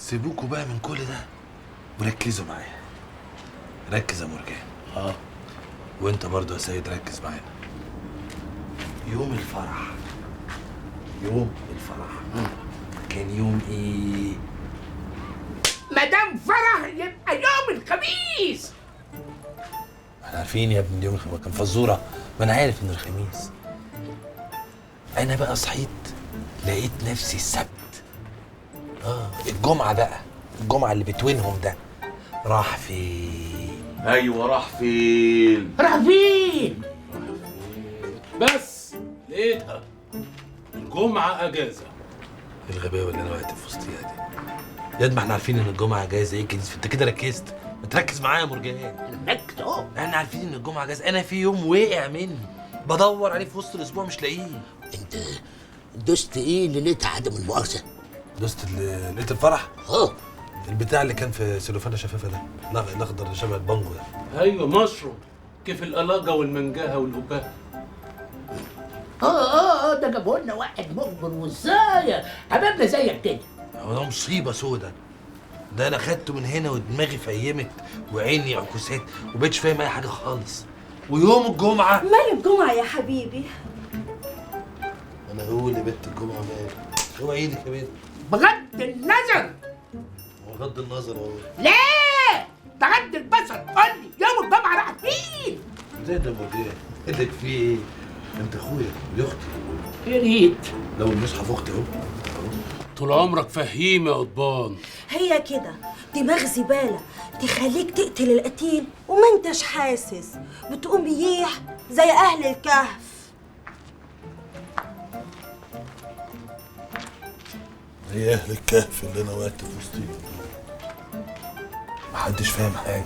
سيبوكوا بقى من كل ده وركزوا معايا. ركز يا مرجان. وانت برضو يا سيد ركز معانا. يوم الفرح كان يوم ايه؟ مدام فرح يبقى يوم الخميس. احنا عارفين يا ابني يوم الخميس كان فزوره، ما انا عارف ان الخميس. انا بقى صحيت لقيت نفسي السبت. الجمعه بقى، الجمعه اللي بتوينهم ده راح فين؟ ايوه راح فين؟ راح فين؟ بس لقيتها الجمعة أجازة. الغباوه اللي انا وقعت في وسطيها دي. ياد ما احنا عارفين ان الجمعه اجازه. ايه كنز انت كده ركزت؟ ما تركز معايا يا مرجان. ركز اهو. احنا عارفين ان الجمعه اجازه. انا في يوم وقع مني بدور عليه في وسط الاسبوع مش لاقيه. انت دوست ايه اللي لقيتها عدم المؤاخذه؟ دوست لقيت الفرح. البتاع اللي كان في سلوفانه شفافه ده، الاخضر اللي شبه البانجو ده. أيوة مشروم، كيف القلاجة والمنجاهة والهباء. ده جابوا لنا واحد مخبر وازاي حبايبنا زيك كده. هو ده مصيبه سودا. ده انا خدته من هنا ودماغي فيمت وعيني عكوسات وبقتش فاهم اي حاجه خالص. ويوم الجمعه مال الجمعة يا حبيبي؟ انا هو اللي بنت الجمعه مال. هو ايدك يا بنت. بغض النظر. بغض النظر اهو. ليه؟ بغض البصر قول لي يوم الجمعه راح فين؟ زي ده مرجان. ايدك فيه ايه؟ انت اخويا ودي اختي. يا ريت. لو المصحف اختي اهو. طول عمرك فهيم يا قضبان. هي كده دماغ زبالة تخليك تقتل القتيل وما انتش حاسس، بتقوم ييح زي أهل الكهف. هي اهل الكهف اللي انا وقعت في وسطيهم. محدش فاهم حاجه.